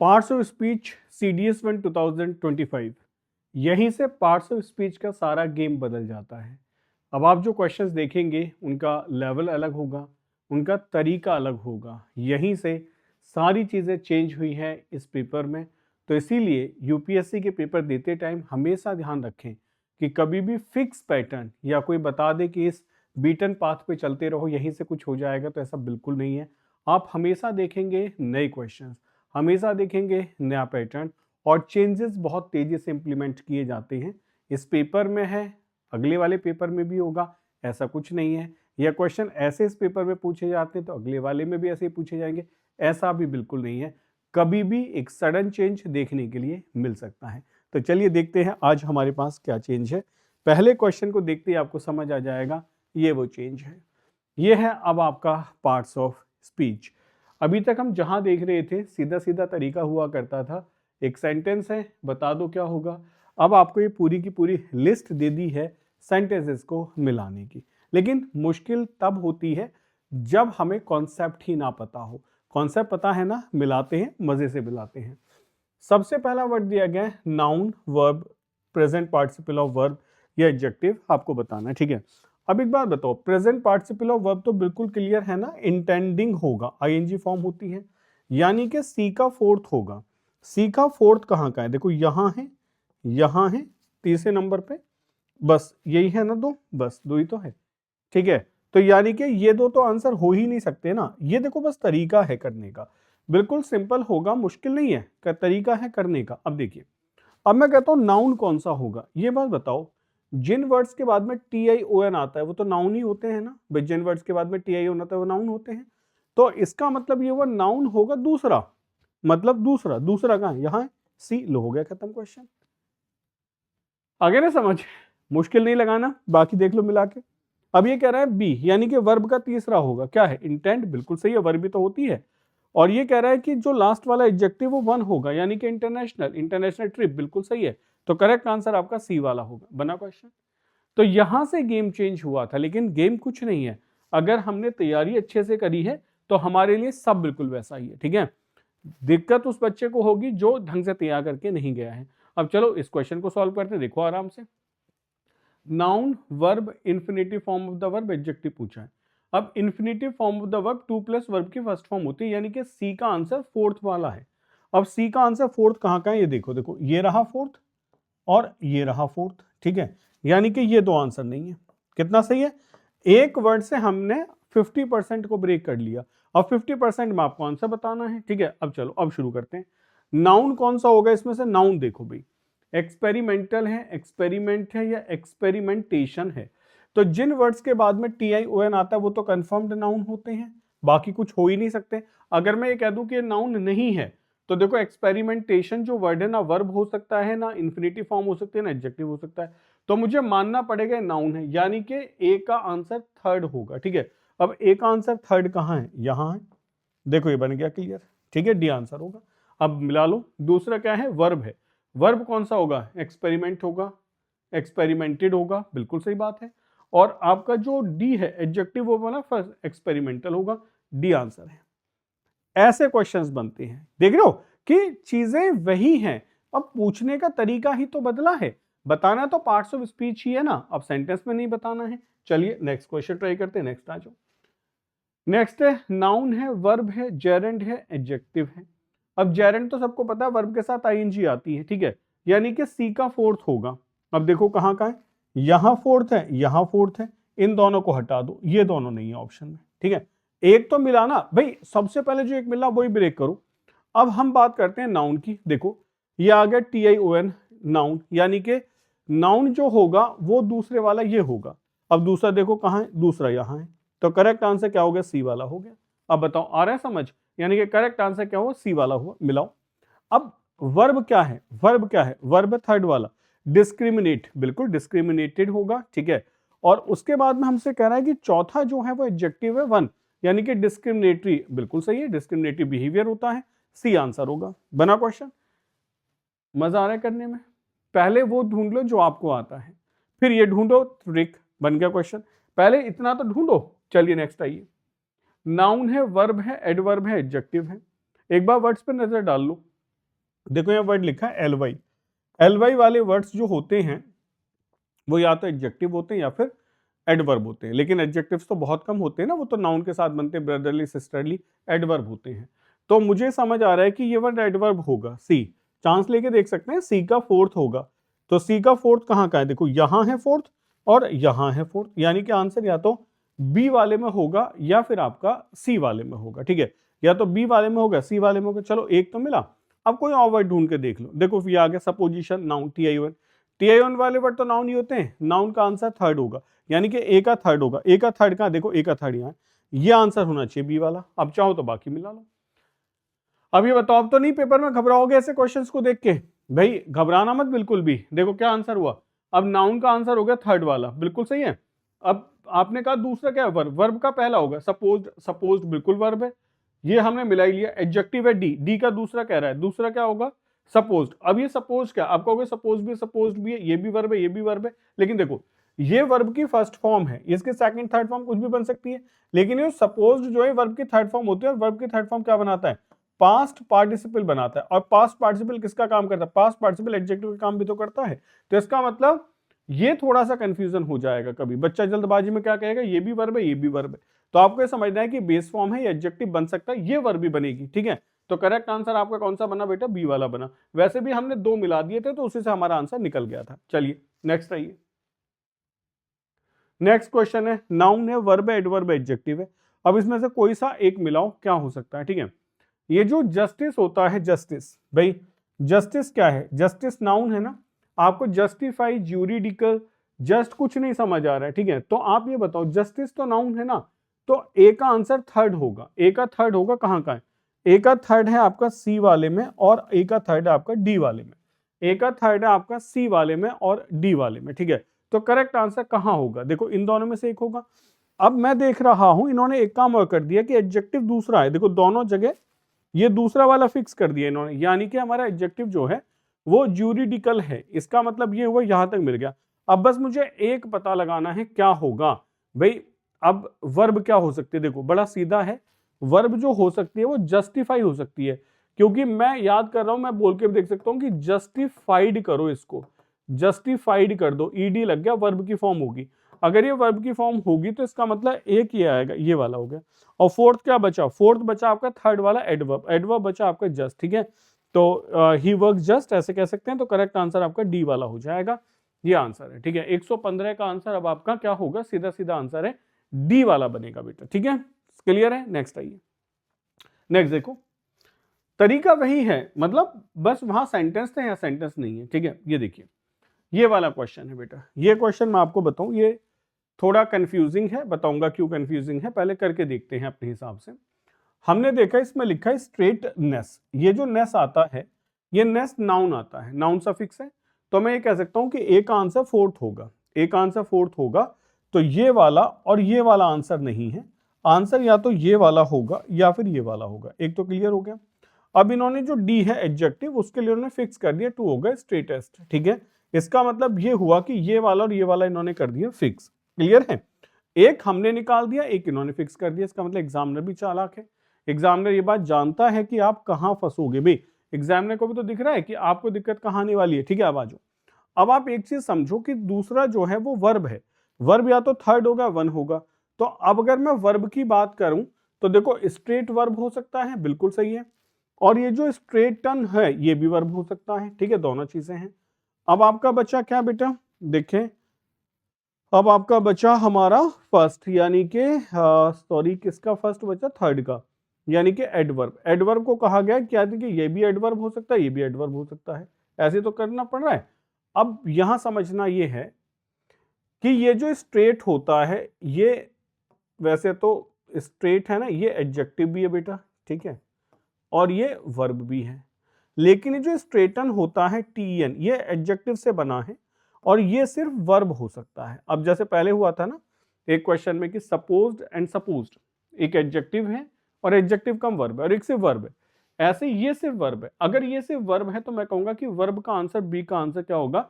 Parts of speech CDS1 2025, यहीं से parts of speech का सारा गेम बदल जाता है। अब आप जो क्वेश्चंस देखेंगे उनका लेवल अलग होगा, उनका तरीका अलग होगा, यहीं से सारी चीज़ें चेंज हुई हैं इस पेपर में। तो इसीलिए यूपीएससी के पेपर देते टाइम हमेशा ध्यान रखें कि कभी भी फिक्स पैटर्न या कोई बता दे कि इस बीटन पाथ पे चलते रहो यहीं से कुछ हो जाएगा, तो ऐसा बिल्कुल नहीं है। आप हमेशा देखेंगे नए क्वेश्चंस, हमेशा देखेंगे नया पैटर्न, और चेंजेस बहुत तेजी से इंप्लीमेंट किए जाते हैं। इस पेपर में है, अगले वाले पेपर में भी होगा, ऐसा कुछ नहीं है। यह क्वेश्चन ऐसे इस पेपर में पूछे जाते हैं तो अगले वाले में भी ऐसे ही पूछे जाएंगे, ऐसा भी बिल्कुल नहीं है। कभी भी एक सडन चेंज देखने के लिए मिल सकता है। तो चलिए देखते हैं आज हमारे पास क्या चेंज है। पहले क्वेश्चन को देखते ही आपको समझ आ जाएगा, ये वो चेंज है। ये है अब आपका पार्ट्स ऑफ स्पीच। अभी तक हम जहां देख रहे थे सीधा सीधा तरीका हुआ करता था, एक सेंटेंस है, बता दो क्या होगा। अब आपको ये पूरी की पूरी लिस्ट दे दी है सेंटेंसेस को मिलाने की, लेकिन मुश्किल तब होती है जब हमें कॉन्सेप्ट ही ना पता हो। कॉन्सेप्ट पता है ना, मिलाते हैं, मजे से मिलाते हैं। सबसे पहला वर्ड दिया गया है noun, verb, present participle of verb या एडजेक्टिव, आपको बताना है, ठीक है। अब एक बात बताओ, प्रेजेंट पार्टिसिपल ऑफ वर्ब तो बिल्कुल क्लियर है ना, इंटेंडिंग होगा, आईएनजी फॉर्म होती है, यानी कि सी का फोर्थ होगा। सी का फोर्थ कहाँ का है, देखो यहां है तीसरे नंबर पे, बस यही है ना, दो, बस दो ही तो है, ठीक है। तो यानी कि ये दो तो आंसर हो ही नहीं सकते ना। ये देखो बस तरीका है करने का, बिल्कुल सिंपल होगा, मुश्किल नहीं है, तरीका है करने का। अब देखिए, अब मैं कहता हूं नाउन कौन सा होगा, ये बात बताओ। जिन वर्ड्स के बाद में TION आता है वो तो नाउन ही होते हैं ना भाई, जिन वर्ड्स के बाद में TION आता है वो नाउन होते हैं। तो इसका मतलब ये वो नाउन होगा दूसरा, मतलब दूसरा, दूसरा कहां है, यहां सी, लो हो गया खत्म क्वेश्चन। आगे ना समझ, मुश्किल नहीं लगाना, बाकी देख लो मिला के। अब ये कह रहा है बी, यानी कि वर्ब का तीसरा होगा, क्या है, इंटेंट, बिल्कुल सही है, वर्ब भी तो होती है। और ये कह रहा है कि जो लास्ट वाला एडजेक्टिव वो वन होगा, यानी कि इंटरनेशनल, इंटरनेशनल ट्रिप, बिल्कुल सही है। तो करेक्ट आंसर आपका सी वाला होगा, बना क्वेश्चन। तो यहां से गेम चेंज हुआ था, लेकिन गेम कुछ नहीं है, अगर हमने तैयारी अच्छे से करी है तो हमारे लिए सब बिल्कुल वैसा ही है, ठीक है। दिक्कत उस बच्चे को होगी जो ढंग से तैयार करके नहीं गया है। अब चलो इस क्वेश्चन को सॉल्व करते हैं, देखो आराम से। Noun, verb, infinitive form of the verb, adjective पूछा है। अब infinitive form of the verb two plus verb की फर्स्ट फॉर्म होती है, यानी कि सी का आंसर फोर्थ वाला है। अब सी का आंसर फोर्थ कहां का है, ये देखो, देखो ये रहा फोर्थ और ये रहा फोर्थ, ठीक है। यानी कि ये दो आंसर नहीं है। कितना सही है, एक वर्ड से हमने 50% को ब्रेक कर लिया। अब 50% में आपको आंसर बताना है, ठीक है। अब चलो अब शुरू करते हैं। नाउन कौन सा होगा इसमें से, नाउन देखो भाई, एक्सपेरिमेंटल है, एक्सपेरिमेंट है, या एक्सपेरिमेंटेशन है। तो जिन वर्ड्स के बाद में TION आता है वो तो कंफर्म्ड नाउन होते हैं, बाकी कुछ हो ही नहीं सकते। अगर मैं ये कह दूं कि ये नाउन नहीं है, तो देखो एक्सपेरिमेंटेशन जो वर्ड है ना वर्ब हो सकता है, ना इन्फिनिटिव फॉर्म हो सकती है, ना एडजेक्टिव हो सकता है। तो मुझे मानना पड़ेगा नाउन है, यानी कि ए का आंसर थर्ड होगा, ठीक है। अब ए का आंसर थर्ड कहां है, यहां है, देखो ये बन गया क्लियर, ठीक है, डी आंसर होगा। अब मिला लो, दूसरा क्या है, वर्ब है। वर्ब कौन सा होगा, एक्सपेरिमेंट होगा, एक्सपेरिमेंटेड होगा, बिल्कुल सही बात है। और आपका जो डी है एडजेक्टिव वो बना फर्स्ट, एक्सपेरिमेंटल होगा, डी आंसर है। ऐसे क्वेश्चंस बनते हैं, देख रहे हो कि चीजें वही हैं, अब पूछने का तरीका ही तो बदला है। बताना तो पार्ट्स ऑफ स्पीच ही है ना, अब सेंटेंस में नहीं बताना है। चलिए नेक्स्ट क्वेश्चन ट्राई करते हैं, नेक्स्ट आ जाओ। नेक्स्ट है नाउन है, वर्ब है, जेरेंड है, एडजेक्टिव है। अब जेरेंड तो सबको पता है, वर्ब के साथ आईएनजी आती है, ठीक है, यानी कि सी का फोर्थ होगा। अब देखो कहां का है, यहां फोर्थ है, यहां फोर्थ है, इन दोनों को हटा दो, ये दोनों नहीं है ऑप्शन में, ठीक है। एक तो मिलाना भाई, सबसे पहले जो एक मिला वही ब्रेक करो। अब हम बात करते हैं नाउन की, देखो ये आ गया TION, नाउन, यानी कि नाउन जो होगा वो दूसरे वाला ये होगा। अब दूसरा देखो कहां है, दूसरा यहां है, तो करेक्ट आंसर क्या हो गया, सी वाला हो गया। अब बताओ आ रहा है समझ, यानी कि करेक्ट आंसर क्या हुआ, सी वाला हुआ, मिलाओ। अब वर्ब क्या है, वर्ब क्या है, वर्ब थर्ड वाला, डिस्क्रिमिनेट, बिल्कुल डिस्क्रिमिनेटेड होगा, ठीक है। और उसके बाद में हमसे कह रहा है कि चौथा जो है वो एडजेक्टिव है, वन, यानी कि डिस्क्रिमिनेटरी, बिल्कुल सही है, डिस्क्रिमिनेटरी बिहेवियर होता है, सी आंसर होगा। बना क्वेश्चन, मजा आ रहा है करने में। पहले वो ढूंढ लो जो आपको आता है, फिर ये ढूंढो, ट्रिक बन गया क्वेश्चन। पहले इतना तो ढूंढो, चलिए नेक्स्ट आइए। नाउन है, वर्ब है, एडवर्ब है, एडजेक्टिव है। एक बार वर्ड्स पे नजर डाल लो, देखो यहाँ वर्ड लिखा है एल वाई। एल वाई वाले वर्ड्स जो होते हैं वो या तो एडजेक्टिव होते हैं या फिर एडवर्ब होते हैं, लेकिन एडजेक्टिव्स तो बहुत कम होते हैं ना, वो तो नाउन के साथ बनते हैं, ब्रदरली सिस्टरली, एडवर्ब होते हैं। तो मुझे समझ आ रहा है कि ये वर्ड एडवर्ब होगा, सी। चांस लेके देख सकते हैं, सी का फोर्थ होगा। तो सी का फोर्थ कहाँ का है, देखो यहाँ है फोर्थ और यहाँ है फोर्थ, यानी कि आंसर या तो बी वाले में होगा या फिर आपका सी वाले में होगा, ठीक है। या तो बी वाले में होगा, सी वाले में होगा, चलो एक तो मिला। अब कोई और वर्ड ढूंढ के देख लो, देखो ये आ गया सपोजिशन, नाउन, TI1। TI1 वाले वर्ड तो नाउन ही होते हैं, नाउन का आंसर थर्ड होगा, यानी कि ए का थर्ड होगा। ए का थर्ड कहाँ, देखो ए का थर्ड यहाँ, ये आंसर होना चाहिए बी वाला। अब चाहो तो बाकी मिला लो। अब ये बताओ, अब तो नहीं पेपर में घबराओगे ऐसे क्वेश्चंस को देख के? भाई घबराना मत बिल्कुल भी। देखो क्या आंसर हुआ, अब नाउन का आंसर हो गया थर्ड वाला, बिल्कुल सही है। अब आपने कहा दूसरा क्या है, वर्ब। वर्ब का पहला होगा सपोज्ड, सपोज्ड बिल्कुल वर्ब है, ये हमने मिला ही लिया। एडजेक्टिव है डी, डी का दूसरा कह रहा है, दूसरा क्या होगा, सपोज्ड। अब ये सपोज क्या, आप कहोगे सपोज भी सपोज्ड भी है, ये भी वर्ब है, ये भी वर्ब है, लेकिन देखो ये वर्ब की फर्स्ट फॉर्म है, इसके सेकंड थर्ड फॉर्म कुछ भी बन सकती है, लेकिन ये सपोज्ड जो है वर्ब की थर्ड फॉर्म होती है, और वर्ब की थर्ड फॉर्म क्या बनाता है, पास्ट पार्टिसिपल बनाता है। और पास्ट पार्टिसिपल किसका काम करता है, पास्ट पार्टिसिपल एडजेक्टिव का काम भी तो करता है। तो इसका मतलब ये थोड़ा सा कंफ्यूजन हो जाएगा, कभी बच्चा जल्दबाजी में क्या कहेगा, ये भी वर्ब है, ये भी वर्ब है। तो आपको ये समझना है कि बेस फॉर्म है, ये एडजेक्टिव बन सकता है, ये वर्ब भी बनेगी, ठीक है। तो करेक्ट आंसर आपका कौन सा बना बेटा, बी वाला बना। वैसे भी हमने दो मिला दिए थे, तो उसी से हमारा आंसर निकल गया था। चलिए नेक्स्ट आइए। नेक्स्ट क्वेश्चन है, नाउन है, वर्ब है, एडवर्ब है, एडजेक्टिव है। अब इसमें से कोई सा एक मिलाओ, क्या हो सकता है, ठीक है। ये जो जस्टिस होता है, जस्टिस, भाई जस्टिस क्या है, जस्टिस नाउन है ना। आपको जस्टिफाई, ज्यूरिडिकल, जस्ट कुछ नहीं समझ आ रहा है, ठीक है। तो आप ये बताओ, जस्टिस तो नाउन है ना, तो ए का आंसर थर्ड होगा। ए का थर्ड होगा, कहाँ का है, ए का थर्ड है आपका सी वाले में, और ए का थर्ड है आपका डी वाले में। ए का थर्ड है आपका सी वाले में और डी वाले में, ठीक है। तो करेक्ट आंसर कहाँ होगा, देखो इन दोनों में से एक होगा। अब मैं देख रहा हूं इन्होंने एक काम और कर दिया कि एडजेक्टिव दूसरा है, देखो दोनों जगह ये दूसरा वाला फिक्स कर दिया इन्होंने, यानी कि हमारा एडजेक्टिव जो है वो ज्यूरिडिकल है। इसका मतलब ये हुआ, यहां तक मिल गया। अब बस मुझे एक पता लगाना है क्या होगा भाई। अब वर्ब क्या हो सकती है, देखो बड़ा सीधा है। वर्ब जो हो सकती है वो जस्टिफाई हो सकती है, क्योंकि मैं याद कर रहा हूं, मैं बोल के भी देख सकता हूं कि जस्टिफाइड करो, इसको जस्टिफाइड कर दो, ईडी लग गया, वर्ब की फॉर्म होगी। अगर ये वर्ब की फॉर्म होगी तो इसका मतलब एक ये आएगा, ये वाला हो गया। और फोर्थ क्या बचा, फोर्थ बचा आपका थर्ड वाला एडवर्ब, एडवर्ब बचा आपका जस्ट, ठीक है। तो ही वर्क जस्ट ऐसे कह सकते हैं। तो करेक्ट आंसर आपका डी वाला हो जाएगा, ये आंसर है, ठीक है। 115 का आंसर अब आपका क्या होगा, सीधा सीधा आंसर है डी वाला बनेगा बेटा, ठीक है। क्लियर है, नेक्स्ट आइए। नेक्स्ट देखो, तरीका वही है, मतलब बस वहां सेंटेंस थे, या सेंटेंस नहीं है, ठीक है। ये देखिए, ये वाला क्वेश्चन है बेटा। ये क्वेश्चन मैं आपको बताऊं, ये थोड़ा कंफ्यूजिंग है, बताऊंगा क्यों कंफ्यूजिंग है, पहले करके देखते हैं अपने हिसाब से। हमने देखा इसमें लिखा है स्ट्रेटनेस, ये जो नेस आता है, ये नेस नाउन आता है, नाउन सफिक्स है। तो मैं ये कह सकता हूं कि ए का आंसर फोर्थ होगा, ए का आंसर फोर्थ होगा। तो ये वाला और ये वाला आंसर नहीं है, आंसर या तो ये वाला होगा या फिर ये वाला होगा। एक तो क्लियर हो गया। अब इन्होंने जो डी है एडजेक्टिव, उसके लिए उन्होंने फिक्स कर दिया, टू होगा स्ट्रेटेस्ट, ठीक है। इसका मतलब ये हुआ कि ये वाला और ये वाला इन्होंने कर दिया फिक्स। क्लियर है, एक हमने निकाल दिया, एक इन्होंने फिक्स कर दिया। इसका मतलब एग्जामिनर भी चालाक है, एग्जामिनर ये बात जानता है कि आप कहां फंसोगे भाई। एग्जामिनर को भी तो दिख रहा है कि आपको दिक्कत कहां आने वाली है, ठीक है। अब आ जाओ, अब आप एक चीज समझो कि दूसरा जो है वो वर्ब है, वर्ब या तो थर्ड होगा, वन होगा। तो अब अगर मैं वर्ब की बात करूं तो देखो स्ट्रेट वर्ब हो सकता है, बिल्कुल सही है। और ये जो स्ट्रेट टर्न है ये भी वर्ब हो सकता है, ठीक है, दोनों चीजें हैं। अब आपका बचा क्या बेटा, देखें, अब आपका बचा हमारा फर्स्ट, यानी कि सॉरी किसका फर्स्ट बचा, थर्ड का, यानी कि एडवर्ब। एडवर्ब को कहा गया क्या था कि ये भी एडवर्ब हो सकता है, ये भी एडवर्ब हो सकता है, ऐसे तो करना पड़ रहा है। अब यहां समझना ये है कि ये जो स्ट्रेट होता है, ये वैसे तो स्ट्रेट है ना, ये एडजेक्टिव भी है बेटा, ठीक है, और ये वर्ब भी है। लेकिन ये जो स्ट्रेटन होता है, टीएन, ये एडजेक्टिव से बना है, और ये सिर्फ वर्ब हो सकता है। अब जैसे पहले हुआ था ना एक क्वेश्चन में कि सपोज्ड एंड सपोज्ड, एक एडजेक्टिव है और एडजेक्टिव कम वर्ब है, और एक सिर्फ वर्ब है। ऐसे ये सिर्फ वर्ब है। अगर ये सिर्फ वर्ब है तो मैं कहूंगा कि वर्ब का आंसर, बी का आंसर क्या होगा,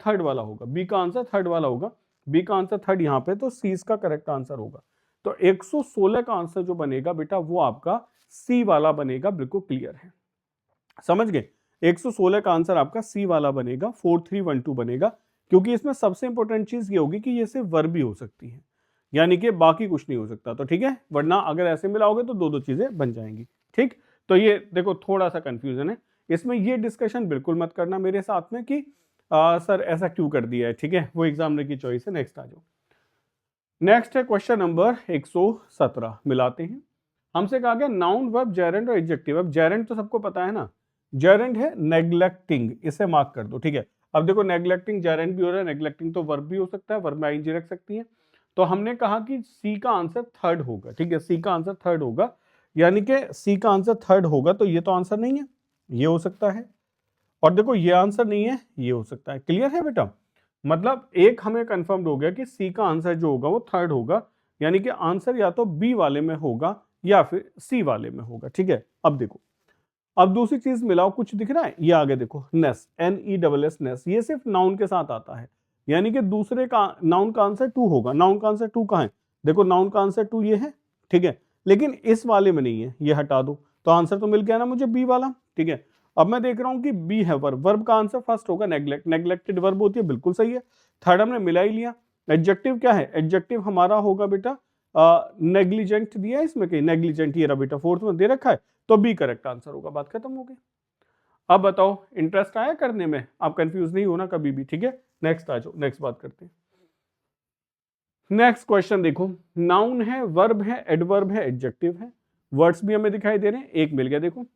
थर्ड वाला होगा। बी का आंसर थर्ड वाला होगा, बी का आंसर थर्ड यहाँ पे, तो सी का करेक्ट आंसर होगा। तो 116 का आंसर जो बनेगा बेटा वो आपका सी वाला बनेगा, बिल्कुल क्लियर है, समझ गए। 116 का आंसर आपका सी वाला बनेगा, 4312 बनेगा, क्योंकि इसमें सबसे इंपॉर्टेंट चीज ये होगी कि ये सिर्फ वर्ब भी हो सकती है, यानी कि बाकी कुछ नहीं हो सकता। तो ठीक है, वरना अगर ऐसे मिलाओगे तो दो दो चीजें बन जाएंगी। ठीक, तो ये देखो थोड़ा सा कंफ्यूजन है इसमें, ये डिस्कशन बिल्कुल मत करना मेरे साथ में कि सर ऐसा क्यों कर दिया है। ठीक है, वो एग्जामिनर की चॉइस है। नेक्स्ट आ जाओ। नेक्स्ट है क्वेश्चन नंबर 117, मिलाते हैं। हमसे कहा गया नाउन वर्ब जेरेंड और एडजेक्टिव। अब जेरेंड तो सबको पता है ना, जेरेंड है नेग्लेक्टिंग, इसे मार्क कर दो। ठीक है, अब देखो नेग्लेक्टिंग जेरेंड भी हो रहा है, नेग्लेक्टिंग तो वर्ब भी हो सकता है, वर्ब में आईएनजी रख सकती है। तो हमने कहा कि सी का आंसर थर्ड होगा। ठीक है, सी का आंसर थर्ड होगा, यानी कि सी का आंसर थर्ड होगा, तो ये तो आंसर नहीं है, ये हो सकता है, और देखो ये आंसर नहीं है, ये हो सकता है। क्लियर है बेटा, मतलब एक हमें कंफर्म्ड हो गया कि सी का आंसर जो होगा वो थर्ड होगा, यानी कि आंसर या तो बी वाले में होगा या फिर सी वाले में होगा। ठीक है, अब देखो, अब दूसरी चीज मिलाओ, कुछ दिख रहा है, ये आगे देखो नेस, NESS नेस, ये सिर्फ नाउन के साथ आता है, यानी कि दूसरे का नाउन का आंसर टू होगा। नाउन का आंसर टू कहाँ है, देखो नाउन का आंसर टू ये है। ठीक है, लेकिन इस वाले में नहीं है, ये हटा दो, तो आंसर तो मिल गया ना मुझे बी वाला। ठीक है, अब मैं देख रहा हूं कि बी है वर्ब, वर्ब का आंसर फर्स्ट होगा, नेग्लेक्ट, नेग्लेक्टेड वर्ब होती है, बिल्कुल सही है। थर्ड हमने मिला ही लिया। एडजेक्टिव क्या है, एडजेक्टिव हमारा होगा बेटा नेग्लिजेंट, दिया है इसमें कहीं नेग्लिजेंट, ये रहा बेटा फोर्थ में दे रखा है, तो बी करेक्ट आंसर होगा, बात खत्म हो गई। अब बताओ इंटरेस्ट आया करने में, आप कंफ्यूज नहीं होना कभी भी। ठीक है, नेक्स्ट आ जाओ, नेक्स्ट बात करते हैं। नेक्स्ट क्वेश्चन देखो, नाउन है, वर्ब है, एडवर्ब है, एडजेक्टिव है, वर्ड्स भी हमें दिखाई दे रहे हैं, एक मिल गया, देखो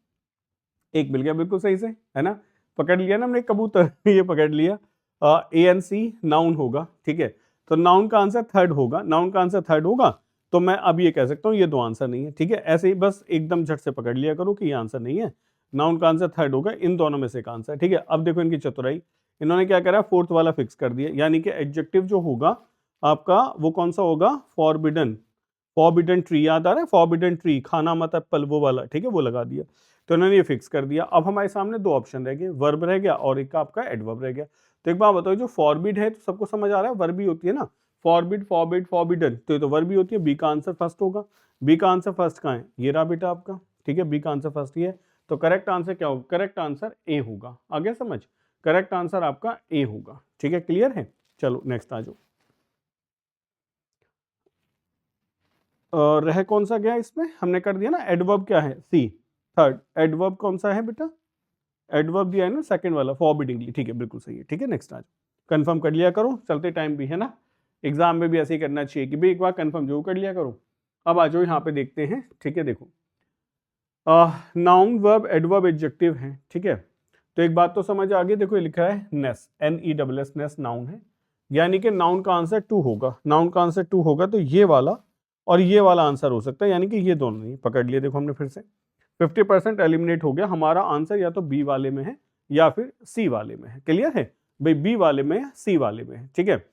एक मिल गया बिल्कुल सही से, है ना, पकड़ लिया ना हमने कबूतर ये पकड़ लिया। ANC नाउन होगा। ठीक है, तो नाउन का आंसर थर्ड होगा, नाउन का आंसर थर्ड होगा, तो मैं अब ये कह सकता हूँ ये दो आंसर नहीं है। ठीक है, ऐसे ही बस एकदम झट से पकड़ लिया करो कि ये आंसर नहीं है, नाउन का आंसर थर्ड होगा, इन दोनों में से एक आंसर। ठीक है, अब देखो इनकी चतुराई, इन्होंने क्या करा, फोर्थ वाला फिक्स कर दिया, यानी कि एडजेक्टिव जो होगा आपका वो कौन सा होगा, फॉरबिडन, फॉरबिडन ट्री, याद आ रहा है, फॉरबिडन ट्री, खाना मत एप्पल, वो वाला। ठीक है, वो लगा दिया, तो इन्होंने ये फिक्स कर दिया। अब हमारे सामने दो ऑप्शन रह गए, वर्ब रह गया और एक आपका एडवर्ब रह गया। तो एक बात बताओ, जो फॉरबिड है तो सबको समझ आ रहा है वर्ब ही होती है ना, फॉरबिड, फॉरबिड, फॉरबिडन, तो ये तो वर्ब ही होती है। बी का आंसर फर्स्ट होगा, बी का आंसर फर्स्ट कहाँ है, ये रहा बेटा आपका। ठीक है, बी का आंसर फर्स्ट ही है, तो करेक्ट आंसर क्या होगा, करेक्ट आंसर ए होगा। आगे समझ, करेक्ट आंसर आपका ए होगा। ठीक है, क्लियर है, चलो नेक्स्ट आ जाओ। रह कौन सा गया इसमें, हमने कर दिया ना एडवर्ब, क्या है सी, थर्ड एडवर्ब कौन सा है बेटा, एडवर्ब दिया है ना सेकंड वाला, फॉरबिडिंगली। ठीक है, बिल्कुल सही है। ठीक है, नेक्स्ट आज कंफर्म कर लिया करो, चलते टाइम भी है ना, एग्जाम में भी ऐसे ही करना चाहिए कि भाई एक बार कंफर्म जरूर कर लिया करो। अब आ जाओ यहाँ पे देखते हैं। ठीक है, देखो नाउन वर्ब एडवर्ब एडजेक्टिव है। ठीक है, तो एक बात तो समझ आ गई, देखो ये लिखा है नेस, NESS नेस नाउन है, यानी कि नाउन का आंसर टू होगा, नाउन का आंसर टू होगा, तो ये वाला और ये वाला आंसर हो सकता है, यानी कि ये दोनों नहीं। पकड़ लिए, देखो हमने फिर से 50% एलिमिनेट हो गया, हमारा आंसर या तो बी वाले में है या फिर सी वाले में है। क्लियर है भाई, बी वाले में है, सी वाले में है। ठीक है,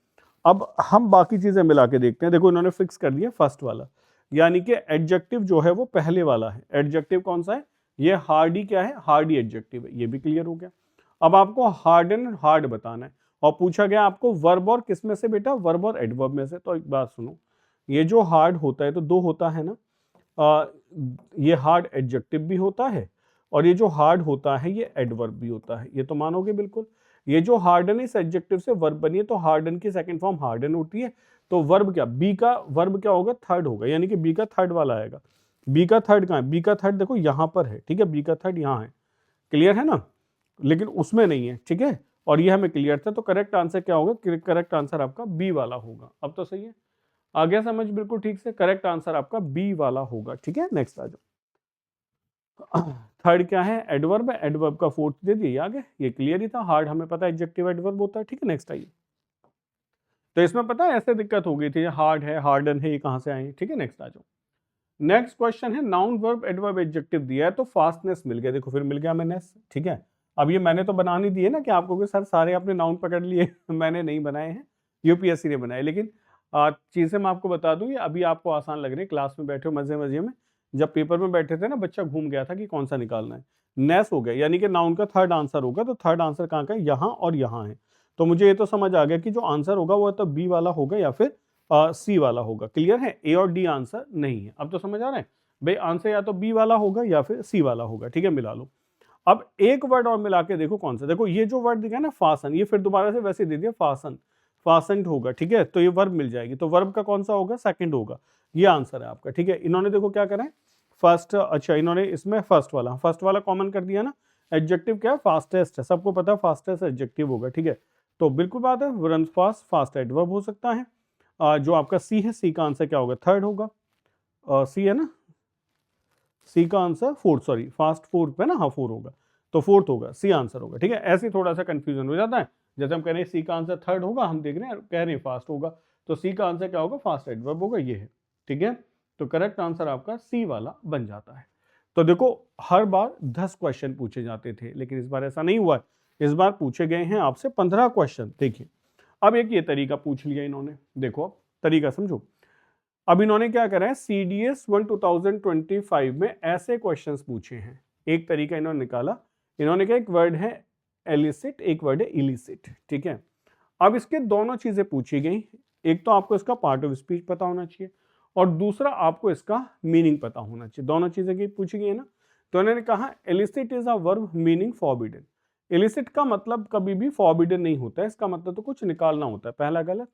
अब हम बाकी चीजें मिला के देखते हैं। देखो इन्होंने फिक्स कर दिया फर्स्ट वाला, यानी कि एडजेक्टिव जो है वो पहले वाला है। एडजेक्टिव कौन सा है, ये हार्डी, क्या है, हार्डी एडजेक्टिव है, ये भी क्लियर हो गया। अब आपको हार्ड एंड हार्ड बताना है, और पूछा गया आपको वर्ब और किस में से बेटा, वर्ब और एडवर्ब में से। तो एक बात सुनो, ये जो हार्ड होता है तो दो होता है ना, ये हार्ड एडजेक्टिव भी होता है, और ये जो हार्ड होता है ये एडवर्ब भी होता है, ये तो मानोगे बिल्कुल। ये जो हार्डन इस एडजेक्टिव से वर्ब बनी है, तो हार्डन की सेकंड फॉर्म हार्डन होती है, तो वर्ब क्या, बी का वर्ब क्या होगा, थर्ड होगा, यानी कि बी का थर्ड वाला आएगा। बी का थर्ड कहाँ है, बी का थर्ड देखो यहाँ पर है। ठीक है, बी का थर्ड यहाँ है, क्लियर है ना, लेकिन उसमें नहीं है। ठीक है, और ये हमें क्लियर था, तो करेक्ट आंसर क्या होगा, करेक्ट आंसर आपका बी वाला होगा। अब तो सही है, आ गया समझ बिल्कुल ठीक से, करेक्ट आंसर आपका बी वाला होगा। ठीक है, नेक्स्ट आ जाओ। थर्ड क्या है, एडवर्ब है, एडवर्ब का फोर्थ दे दिया, आगे ये क्लियर ही था, हार्ड हमें पता है एडजेक्टिव एडवर्ब होता है। ठीक है, नेक्स्ट आइए। तो इसमें पता है ऐसे दिक्कत हो गई थी, हार्ड है, हार्डन है, ये कहां से आए। ठीक है, नेक्स्ट आ जाओ। नेक्स्ट क्वेश्चन है, नाउन वर्ब एडवर्ब एडजेक्टिव दिया है, तो फास्टनेस मिल गया, देखो फिर मिल गया हमें नेस। ठीक है, अब ये मैंने तो बना नहीं दिए ना कि आपको कि सर सारे आपने नाउन पकड़ लिए मैंने नहीं बनाए हैं, यूपीएससी ने बनाए। लेकिन चीजें मैं आपको बता दूं, ये अभी आपको आसान लग रही है, क्लास में बैठे हो मजे मजे में, जब पेपर में बैठे थे ना बच्चा घूम गया था कि कौन सा निकालना है। नेस हो गया, यानी कि नाउन का थर्ड आंसर होगा, तो थर्ड आंसर कहाँ का है, यहाँ और यहाँ है। तो मुझे ये तो समझ आ गया कि जो आंसर होगा वो तो बी वाला होगा या फिर सी वाला होगा। क्लियर है, ए और डी आंसर नहीं है। अब तो समझ आ रहा है भाई, आंसर या तो बी वाला होगा या फिर सी वाला होगा। ठीक है, मिला लो। अब एक वर्ड और मिला के देखो कौन सा, देखो ये जो वर्ड दिखा है ना फासन, ये फिर दोबारा से वैसे दे दिया फासन, फासंट होगा, ठीक है, तो ये वर्ब मिल जाएगी, तो वर्ब का कौन सा होगा, सेकंड होगा, ये आंसर है आपका, ठीक है। इन्होंने देखो क्या करा है, फर्स्ट, अच्छा इन्होंने इसमें फर्स्ट वाला कॉमन कर दिया ना, एडजेक्टिव क्या है, फास्टेस्ट है, सबको पता है फास्टेस्ट एडजेक्टिव होगा, ठीक है, तो बिल्कुल बात है, रन फास्ट, फास्ट एडवर्ब हो सकता है। जो आपका सी है, सी का आंसर क्या होगा, थर्ड होगा, सी है ना, सी का answer fourth, sorry fast fourth है ना, हाँ फोर होगा, तो फोर्थ होगा, सी आंसर होगा, ठीक है। ऐसे थोड़ा सा कंफ्यूजन हो जाता है, जैसे हम कह रहे हैं सी का आंसर थर्ड होगा, हम देख रहे हैं कह रहे हैं फास्ट होगा, तो सी का आंसर क्या होगा, फास्ट एडवर्ब होगा, ये है, ठीक है। तो करेक्ट आंसर आपका सी वाला बन जाता है। तो देखो हर बार 10 क्वेश्चन पूछे जाते थे, लेकिन इस बार ऐसा नहीं हुआ है, इस बार पूछे गए हैं आपसे 15 क्वेश्चन। देखिए अब एक ये तरीका पूछ लिया इन्होंने, देखो अब तरीका समझो। अब इन्होंने क्या करा है, CDS 1 2025 में ऐसे क्वेश्चंस पूछे हैं, एक तरीका इन्होंने निकाला, इन्होंने कहा एक वर्ड है एलिसिट, एक वर्ड है इलिसिट, ठीक है। अब इसके दोनों चीजें पूछी गई, एक तो आपको इसका पार्ट ऑफ स्पीच पता होना चाहिए और दूसरा आपको इसका मीनिंग पता होना चाहिए, दोनों चीजें की पूछी गई है ना। तो इन्होंने कहा elicit is a verb meaning forbidden, elicit का मतलब कभी भी फॉरबिडन नहीं होता है, इसका मतलब तो कुछ निकालना होता है, पहला गलत।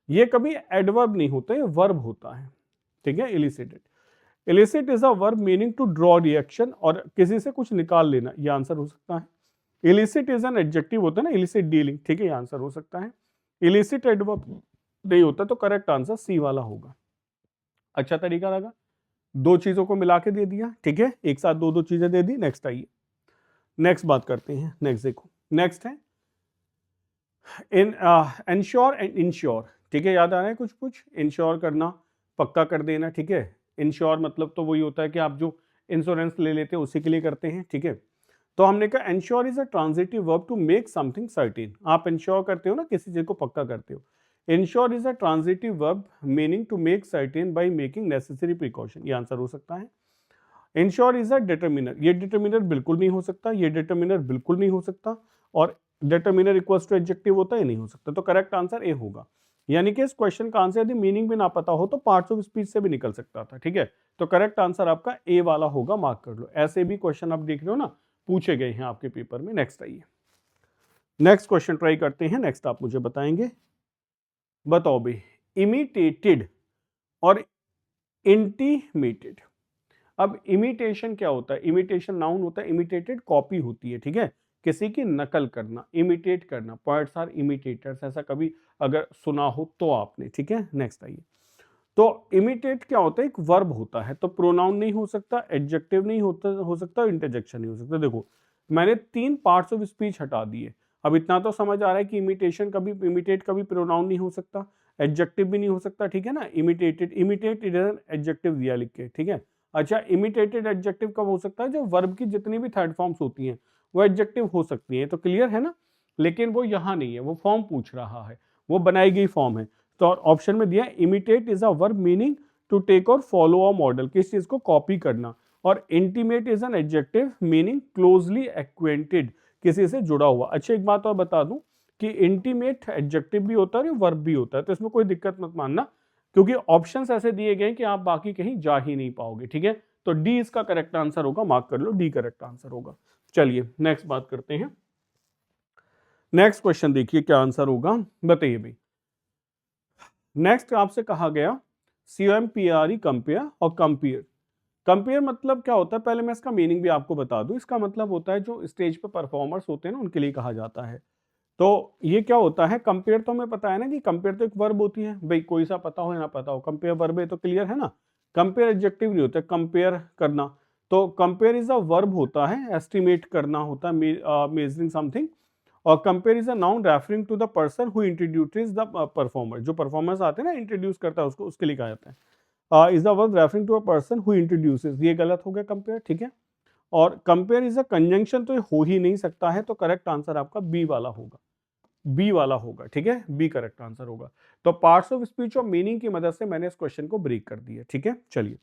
ये कभी एडवर्ब नहीं होता, ये वर्ब होता है, ठीक है, elicited. Elicit is a verb meaning to draw reaction, और किसी से कुछ निकाल लेना, ये आंसर हो सकता है। इलिसिट इज एन एडजेक्टिव होता है ना, इलिसिट डीलिंग, ठीक है, ये आंसर हो सकता है। इलिसिट एडवर्ब नहीं होता, तो करेक्ट आंसर सी वाला होगा। अच्छा तरीका लगा, दो चीजों को मिला के दे दिया, ठीक है, एक साथ दो दो चीजें दे दी। नेक्स्ट आइए, नेक्स्ट बात करते हैं, नेक्स्ट देखो, नेक्स्ट है इन इंश्योर एंड इंश्योर, ठीक है, याद आ रहा है कुछ कुछ, इंश्योर करना, पक्का कर देना, ठीक है। इंश्योर मतलब तो वही होता है कि आप जो इंश्योरेंस ले लेते हैं उसी के लिए करते हैं, ठीक है। तो हमने कहा insure is a transitive verb to make something certain, आप इंश्योर करते हो ना, किसी चीज को पक्का करते हो। Insure is a transitive verb meaning to make certain by making necessary precaution, ये आंसर हो सकता है। इंश्योर इज अ डिटर्मिनर, ये डिटर्मिनर बिल्कुल नहीं हो सकता, ये डिटर्मिनर बिल्कुल नहीं हो सकता, और डिटर्मिनर इक्वल्स टू एडजेक्टिव होता है, नहीं हो सकता, तो करेक्ट आंसर ए होगा। यानी कि इस क्वेश्चन का आंसर यदि मीनिंग भी ना पता हो तो पार्ट्स ऑफ स्पीच से भी निकल सकता था, ठीक है। तो करेक्ट आंसर आपका ए वाला होगा, मार्क कर लो। ऐसे भी क्वेश्चन आप देख रहे हो ना, पूछे गए हैं आपके पेपर में। नेक्स्ट आइए, नेक्स्ट क्वेश्चन ट्राई करते हैं, नेक्स्ट आप मुझे बताएंगे, बताओ भाई, इमिटेटेड और इंटीमेटेड। अब इमिटेशन क्या होता है, इमिटेशन नाउन होता है, इमिटेटेड कॉपी होती है, ठीक है, किसी की नकल करना, इमिटेट करना, पोएट्स आर इमिटेटर्स, ऐसा कभी अगर सुना हो तो आपने, ठीक है। नेक्स्ट आइए, तो इमिटेट क्या होता है, एक वर्ब होता है, तो प्रोनाउन नहीं हो सकता, एडजेक्टिव नहीं होता हो सकता, इंटरजेक्शन नहीं हो सकता। देखो मैंने 3 पार्ट्स ऑफ स्पीच हटा दिए, अब इतना तो समझ आ रहा है कि इमिटेशन कभी, इमिटेट कभी प्रोनाउन नहीं हो सकता, एडजेक्टिव भी नहीं हो सकता, ठीक है ना। इमिटेटेड, इमिटेट एडजेक्टिव दिया लिख के, ठीक है। अच्छा इमिटेटेड एडजेक्टिव कब हो सकता है, जो वर्ब की जितनी भी थर्ड फॉर्म्स होती हैं वो एडजेक्टिव हो सकती हैं, तो क्लियर है ना। लेकिन वो यहाँ नहीं है, वो फॉर्म पूछ रहा है, वो बनाई गई फॉर्म है। तो ऑप्शन में दिया imitate is a verb meaning to take और फॉलो अ मॉडल, किस चीज को कॉपी करना, और intimate is an adjective meaning closely acquainted, किसी से जुड़ा हुआ। अच्छा एक बात और बता दूं कि इंटीमेट एडजेक्टिव भी होता है और वर्ब भी होता है, तो इसमें कोई दिक्कत मत मानना, क्योंकि ऑप्शंस ऐसे दिए गए कि आप बाकी कहीं जा ही नहीं पाओगे, ठीक है। तो डी इसका करेक्ट आंसर होगा, मार्क कर लो, डी करेक्ट आंसर होगा। चलिए नेक्स्ट बात करते हैं, नेक्स्ट क्वेश्चन देखिए क्या आंसर होगा, बताइए भाई। नेक्स्ट आपसे कहा गया COMPARE कंपेयर और कंपेयर। कंपेयर मतलब क्या होता है, पहले मैं इसका मीनिंग भी आपको बता दूं, इसका मतलब होता है जो स्टेज पे परफॉर्मर्स होते हैं ना, उनके लिए कहा जाता है। तो ये क्या होता है, कंपेयर तो हमें पता है ना कि कंपेयर तो एक वर्ब होती है, भाई कोई सा पता हो या ना पता हो, कंपेयर वर्ब है तो क्लियर है ना। कंपेयर एडजेक्टिव नहीं होता, कंपेयर करना, तो कंपेयर इज अ वर्ब होता है, एस्टिमेट करना होता है, मेजरिंग समथिंग। और compere is a noun referring to the person who introduces the performer, जो परफॉर्मर्स आते हैं ना, इंट्रोड्यूस करता है उसको, उसके लिए कहा जाता है। Is the verb referring to a person who introduces, ये गलत हो गया कंपेयर, ठीक है। और कंपेयर इज अ कंजंक्शन, तो ये हो ही नहीं सकता है, तो करेक्ट आंसर आपका बी वाला होगा, बी वाला होगा, ठीक है, बी करेक्ट आंसर होगा। तो पार्ट्स ऑफ स्पीच और मीनिंग की मदद से मैंने इस क्वेश्चन को ब्रेक कर दिया, ठीक है। चलिए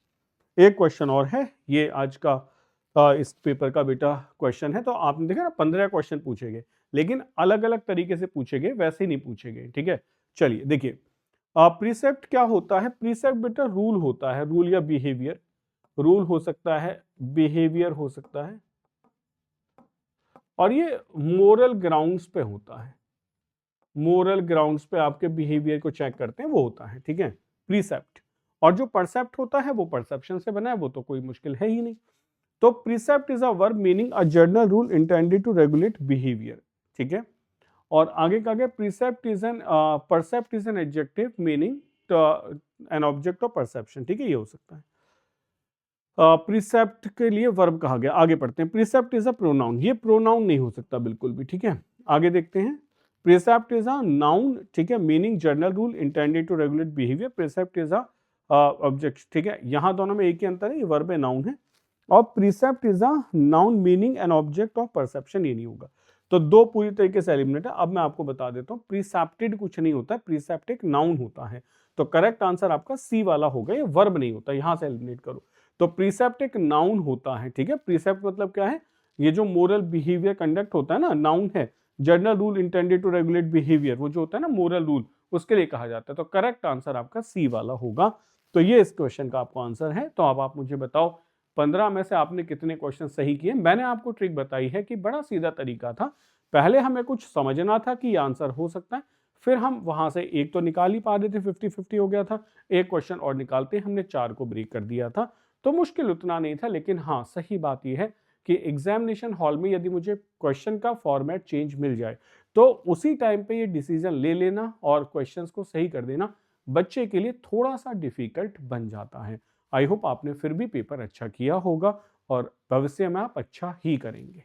एक क्वेश्चन और है, ये आज का इस पेपर का बेटा क्वेश्चन है। तो आपने देखा ना 15 क्वेश्चन पूछे गए, लेकिन अलग अलग तरीके से पूछे गए, वैसे ही नहीं पूछे गए, ठीक है। चलिए देखिए, प्रीसेप्ट क्या होता है, प्रीसेप्ट बेटा रूल होता है, रूल या बिहेवियर, रूल हो सकता है, बिहेवियर हो सकता है, और ये मोरल ग्राउंड्स पे होता है, मोरल ग्राउंड्स पे आपके बिहेवियर को चेक करते हैं, वो होता है, ठीक है, प्रीसेप्ट। और जो परसेप्ट होता है वो परसेप्शन से बना है, वो तो कोई मुश्किल है ही नहीं। तो precept is a verb meaning a general rule intended to regulate behaviour, ठीक है। और आगे का आगे precept is an percept is an adjective meaning an object of perception, ठीक है, ये हो सकता है। प्रीसेप्ट के लिए वर्ब कहा गया, आगे पढ़ते हैं। प्रीसेप्ट इज अ प्रोनाउन, ये प्रोनाउन नहीं हो सकता बिल्कुल भी, ठीक है। आगे देखते हैं। प्रीसेप्ट इज अ नाउन, ठीक है, meaning general rule intended to regulate behaviour. Precept is a object, ठीक है, यहां दोनों में एक ही अंतर है, ये वर्ब है, नाउन है। और precept is a noun meaning an object of perception, ये नहीं होगा। तो दो पूरी तरीके से एलिमिनेट है। अब मैं आपको बता देता हूं, प्रीसेप्टेड कुछ नहीं होता है, प्रीसेप्ट एक नाउन होता है। तो करेक्ट आंसर आपका सी वाला होगा, ये वर्ब नहीं होता, यहां से एलिमिनेट करो। तो प्रीसेप्ट एक नाउन होता है, ठीक है। प्रीसेप्ट मतलब क्या है, ये जो मोरल बिहेवियर कंडक्ट होता है ना, नाउन है। General rule intended to regulate behaviour, वो जो होता है ना मोरल रूल, उसके लिए कहा जाता है। तो करेक्ट आंसर आपका सी वाला होगा। तो ये इस क्वेश्चन का आपको आंसर है। तो अब आप मुझे बताओ 15 में से आपने कितने क्वेश्चन सही किए। मैंने आपको ट्रिक बताई है कि बड़ा सीधा तरीका था। पहले हमें कुछ समझना था कि ये आंसर हो सकता है, फिर हम वहां से एक तो निकाल ही पा रहे थे, 50-50 हो गया था। एक क्वेश्चन और निकालते हमने 4 को ब्रेक कर दिया था। तो मुश्किल उतना नहीं था, लेकिन हाँ सही बात यह है कि एग्जामिनेशन हॉल में यदि मुझे क्वेश्चन का फॉर्मेट चेंज मिल जाए तो उसी टाइम पे ये डिसीजन ले लेना और क्वेश्चंस को सही कर देना बच्चे के लिए थोड़ा सा डिफिकल्ट बन जाता है। आई होप आपने फिर भी पेपर अच्छा किया होगा और भविष्य में आप अच्छा ही करेंगे।